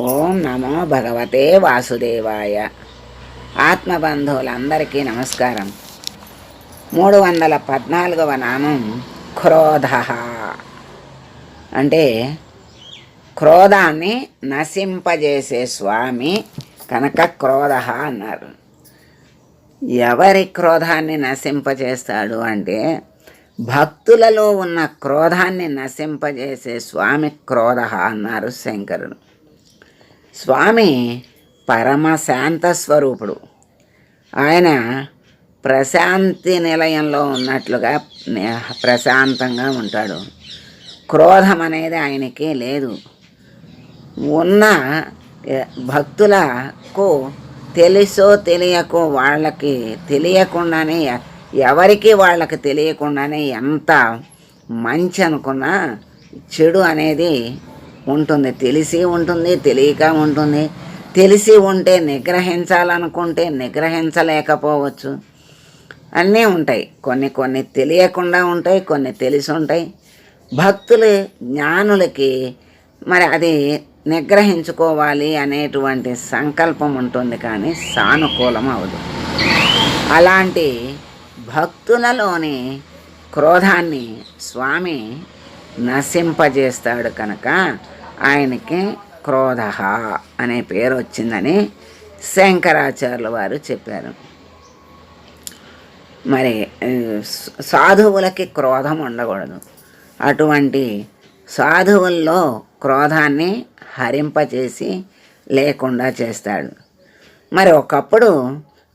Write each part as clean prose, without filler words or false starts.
ఓం నమో భగవతే వాసుదేవాయ. ఆత్మబంధువులందరికీ నమస్కారం. 314వ నామం క్రోధ. అంటే క్రోధాన్ని నశింపజేసే స్వామి కనుక క్రోధ అన్నారు. ఎవరి క్రోధాన్ని నశింపజేస్తాడు అంటే భక్తులలో ఉన్న క్రోధాన్ని నశింపజేసే స్వామి క్రోధ అన్నారు శంకరుడు. స్వామి పరమశాంత స్వరూపుడు. ఆయన ప్రశాంతి నిలయంలో ఉన్నట్లుగా ప్రశాంతంగా ఉంటాడు. క్రోధం అనేది ఆయనకి లేదు. ఉన్న భక్తులకు తెలుసో తెలియకో వాళ్ళకి తెలియకుండానే ఎవరికి వాళ్ళకి తెలియకుండానే ఎంత మంచి అనుకున్నా చెడు అనేది ఉంటుంది. తెలిసి ఉంటుంది, తెలియక ఉంటుంది. తెలిసి ఉంటే నిగ్రహించాలనుకుంటే నిగ్రహించలేకపోవచ్చు. అన్నీ ఉంటాయి. కొన్ని తెలియకుండా ఉంటాయి, కొన్ని తెలిసి ఉంటాయి. భక్తులు జ్ఞానులకి మరి అది నిగ్రహించుకోవాలి అనేటువంటి సంకల్పం ఉంటుంది, కానీ సానుకూలం అవదు. అలాంటి భక్తులలోని క్రోధాన్ని స్వామి నశింపజేస్తాడు కనుక ఆయనకి క్రోధ అనే పేరు వచ్చిందని శంకరాచార్యుల వారు చెప్పారు. మరి సాధువులకి క్రోధం ఉండకూడదు. అటువంటి సాధువుల్లో క్రోధాన్ని హరింపచేసి లేకుండా చేస్తాడు. మరి ఒకప్పుడు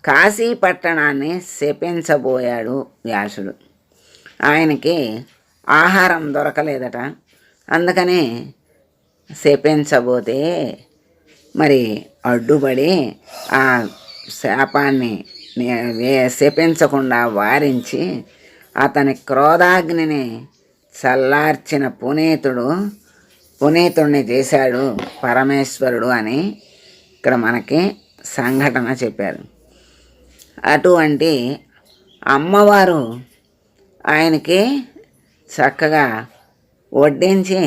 కాశీ పట్టణాన్ని శపించబోయాడు వ్యాసుడు. ఆయనకి ఆహారం దొరకలేదట. అందుకని శపించబోతే మరి అడ్డుపడి ఆ శాపాన్ని శపించకుండా వారించి అతని క్రోధాగ్నిని చల్లార్చిన పునీతుడిని చేశాడు పరమేశ్వరుడు అని ఇక్కడ మనకి సంఘటన చెప్పారు. అటువంటి అమ్మవారు ఆయనకి చక్కగా వడ్డించి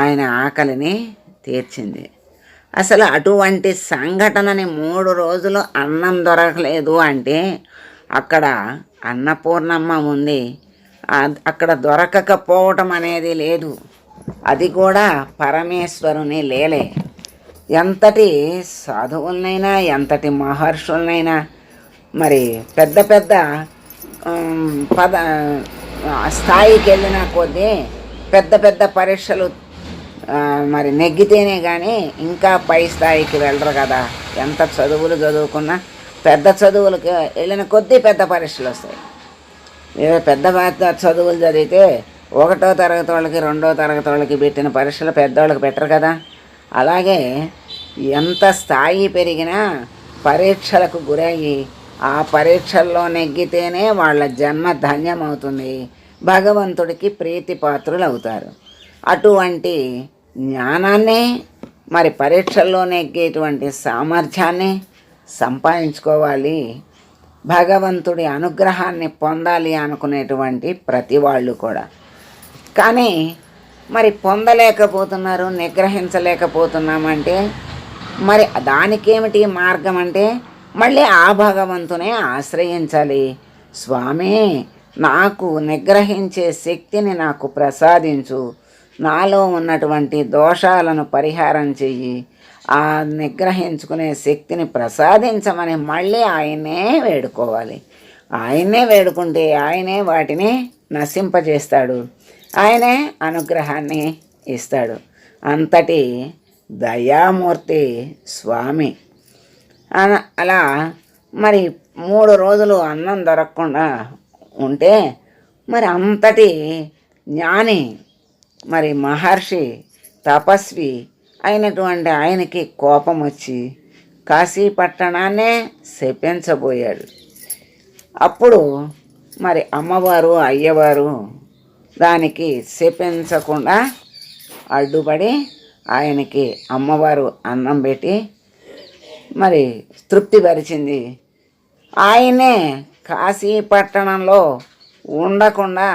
ఆయన ఆకలిని తీర్చింది. అసలు అటువంటి సంఘటనని 3 రోజులు అన్నం దొరకలేదు అంటే అక్కడ అన్నపూర్ణమ్మ ఉంది. అక్కడ దొరకకపోవటం అనేది లేదు. అది కూడా పరమేశ్వరుని లేలే. ఎంతటి సాధువులనైనా ఎంతటి మహర్షులనైనా మరి పెద్ద పెద్ద స్థాయికి వెళ్ళిన కొద్దీ పెద్ద పెద్ద పరీక్షలు మరి నెగ్గితేనే కానీ ఇంకా పై స్థాయికి వెళ్ళరు కదా. ఎంత చదువులు చదువుకున్నా పెద్ద చదువులకి వెళ్ళిన కొద్దీ పెద్ద పరీక్షలు వస్తాయి. పెద్ద పెద్ద చదువులు చదివితే 1వ తరగతి వాళ్ళకి 2వ తరగతి వాళ్ళకి పెట్టిన పరీక్షలు పెద్దవాళ్ళకి పెట్టరు కదా. అలాగే ఎంత స్థాయి పెరిగినా పరీక్షలకు గురయ్యి ఆ పరీక్షల్లో నెగ్గితేనే వాళ్ళ జన్మ ధన్యమవుతుంది, భగవంతుడికి ప్రీతిపాత్రులు అవుతారు. అటువంటి జ్ఞానాన్ని మరి పరీక్షల్లో నెగ్గేటువంటి సామర్థ్యాన్ని సంపాదించుకోవాలి, భగవంతుడి అనుగ్రహాన్ని పొందాలి అనుకునేటువంటి ప్రతి వాళ్ళు కూడా. కానీ మరి పొందలేకపోతున్నారు, నిగ్రహించలేకపోతున్నామంటే మరి దానికేమిటి మార్గం అంటే మళ్ళీ ఆ భగవంతునే ఆశ్రయించాలి. స్వామి, నాకు నిగ్రహించే శక్తిని నాకు ప్రసాదించు, నాలో ఉన్నటువంటి దోషాలను పరిహారం చెయ్యి, ఆ నిగ్రహించుకునే శక్తిని ప్రసాదించమని మళ్ళీ ఆయన్నే వేడుకోవాలి. ఆయన్నే వేడుకుంటే ఆయనే వాటిని నశింపజేస్తాడు, ఆయనే అనుగ్రహాన్ని ఇస్తాడు. అంతటి దయామూర్తి స్వామి. అలా మరి 3 రోజులు అన్నం దొరకకుండా ఉంటే మరి అంతటి జ్ఞాని మరి మహర్షి తపస్వి అయినటువంటి ఆయనకి కోపం వచ్చి కాశీ పట్టణాన్నే శపించబోయాడు. అప్పుడు మరి అమ్మవారు అయ్యవారు దానికి శపించకుండా అడ్డుపడి ఆయనకి అమ్మవారు అన్నం పెట్టి మరి తృప్తిపరిచింది. ఆయనే కాశీ పట్టణంలో ఉండకుండా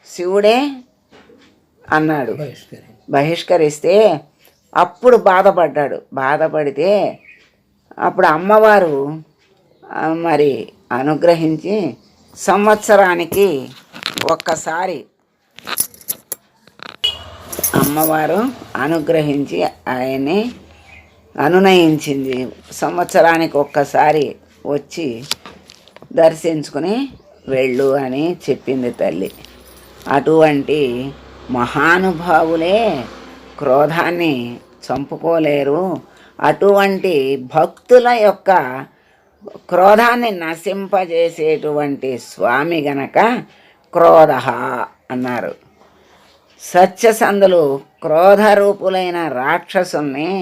శివుడే అన్నాడు. బహిష్కరిస్తే అప్పుడు బాధపడ్డాడు. బాధపడితే అప్పుడు అమ్మవారు మరి అనుగ్రహించి సంవత్సరానికి ఒక్కసారి అమ్మవారు అనుగ్రహించి ఆయన్ని అనునయించింది. సంవత్సరానికి ఒక్కసారి వచ్చి దర్శించుకుని వెళ్ళు అని చెప్పింది తల్లి. అటువంటి మహానుభావులే క్రోధాన్ని చంపుకోలేరు. అటువంటి భక్తుల యొక్క క్రోధాన్ని నశింపజేసేటువంటి స్వామి గనక క్రోధ అన్నారు. సత్యసంధులు క్రోధరూపులైన రాక్షసుల్ని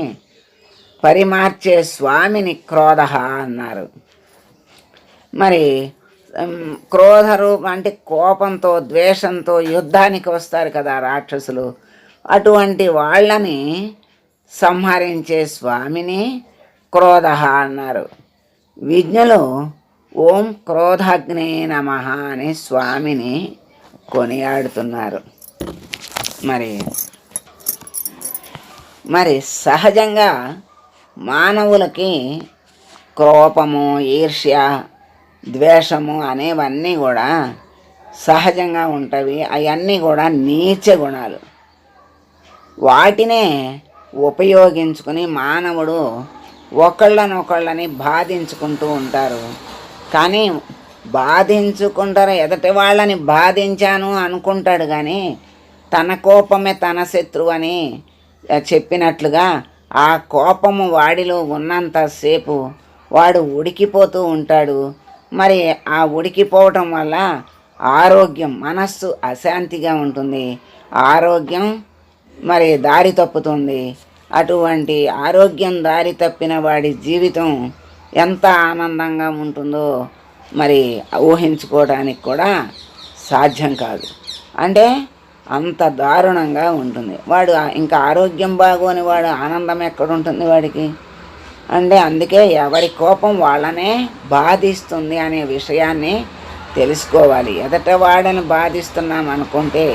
పరిమార్చే స్వామిని క్రోధ అన్నారు. మరి క్రోధరూపం అంటే కోపంతో ద్వేషంతో యుద్ధానికి వస్తారు కదా రాక్షసులు. అటువంటి వాళ్ళని సంహరించే స్వామిని క్రోధ అన్నారు. విజ్ఞులు ఓం క్రోధాగ్నే నమః అనే స్వామిని కొనియాడుతున్నారు. మరి సహజంగా మానవులకి కోపము, ఈర్ష్య, ద్వేషము అనేవన్నీ కూడా సహజంగా ఉంటవి. అవన్నీ కూడా నీచ గుణాలు. వాటినే ఉపయోగించుకుని మానవుడు ఒకళ్ళనొకళ్ళని బాధించుకుంటూ ఉంటారు. కానీ బాధించుకుంటారు, ఎదటి వాళ్ళని బాధించాను అనుకుంటాడు. కానీ తన కోపమే తన శత్రువు అని చెప్పినట్లుగా ఆ కోపము వాడిలో ఉన్నంతసేపు వాడు ఉడికిపోతూ ఉంటాడు. మరి ఆ ఉడికిపోవటం వల్ల ఆరోగ్యం, మనస్సు అశాంతిగా ఉంటుంది. ఆరోగ్యం మరి దారి తప్పుతుంది. అటువంటి ఆరోగ్యం దారి తప్పిన వాడి జీవితం ఎంత ఆనందంగా ఉంటుందో మరి ఊహించుకోవడానికి కూడా సాధ్యం కాదు. అంటే అంత దారుణంగా ఉంటుంది. వాడు ఇంకా ఆరోగ్యం బాగోని వాడు ఆనందం ఎక్కడుంటుంది వాడికి? అంటే అందుకే ఎవరి కోపం వాళ్ళనే బాధిస్తుంది అనే విషయాన్ని తెలుసుకోవాలి. ఎదట వాడని బాధిస్తున్నాం అనుకుంటే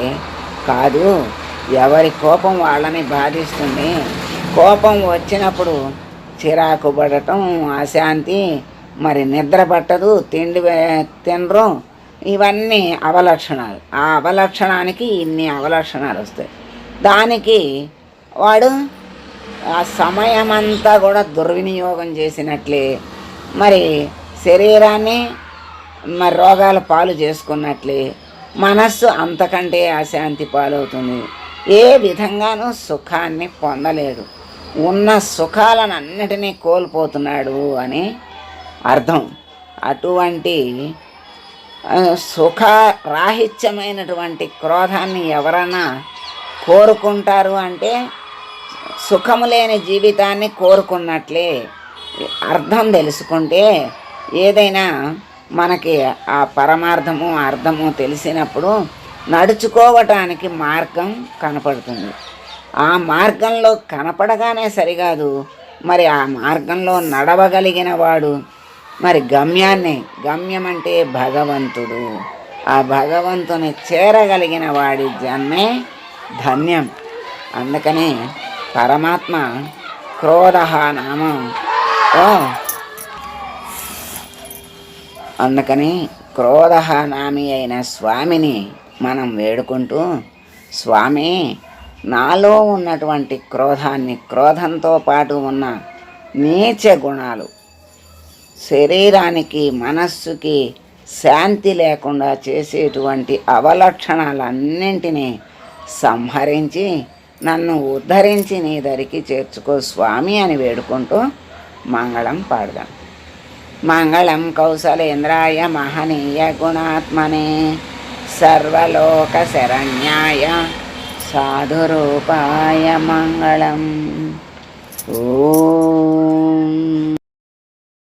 కాదు, ఎవరి కోపం వాళ్ళని బాధిస్తుంది. కోపం వచ్చినప్పుడు చిరాకు పడటం, అశాంతి, మరి నిద్ర పట్టదు, తినరు, ఇవన్నీ అవలక్షణాలు. ఆ అవలక్షణానికి ఇన్ని అవలక్షణాలు వస్తాయి. దానికి వాడు ఆ సమయమంతా కూడా దుర్వినియోగం చేసినట్లే, మరి శరీరాన్ని మరి రోగాల పాలు చేసుకున్నట్లే, మనస్సు అంతకంటే అశాంతి పాలవుతుంది. ఏ విధంగానూ సుఖాన్ని పొందలేడు. ఉన్న సుఖాలన్నిటినీ కోల్పోతున్నాడు అని అర్థం. అటువంటి సుఖరాహిత్యమైనటువంటి క్రోధాన్ని ఎవరైనా కోరుకుంటారు అంటే సుఖము లేని జీవితాన్ని కోరుకున్నట్లే. అర్థం తెలుసుకుంటే ఏదైనా మనకి ఆ పరమార్థము అర్థము తెలిసినప్పుడు నడుచుకోవటానికి మార్గం కనపడుతుంది. ఆ మార్గంలో కనపడగానే సరికాదు, మరి ఆ మార్గంలో నడవగలిగిన వాడు మరి గమ్యం అంటే భగవంతుడు. ఆ భగవంతుని చేరగలిగిన వాడి జన్మే ధన్యం. అందుకనే పరమాత్మ క్రోధ నామం. అందుకని క్రోధ నామి అయిన స్వామిని మనం వేడుకుంటూ, స్వామి నాలో ఉన్నటువంటి క్రోధంతో పాటు ఉన్న నీచ గుణాలు, శరీరానికి మనస్సుకి శాంతి లేకుండా చేసేటువంటి అవలక్షణాలన్నింటినీ సంహరించి నన్ను ఉద్ధరించి నీ దరికి చేర్చుకో స్వామి అని వేడుకుంటూ మంగళం పాడదాం. మంగళం కౌసలేంద్రాయ మహనీయ గుణాత్మనే సర్వలోక శరణ్యాయ సాధురూపాయ మంగళం. ఓం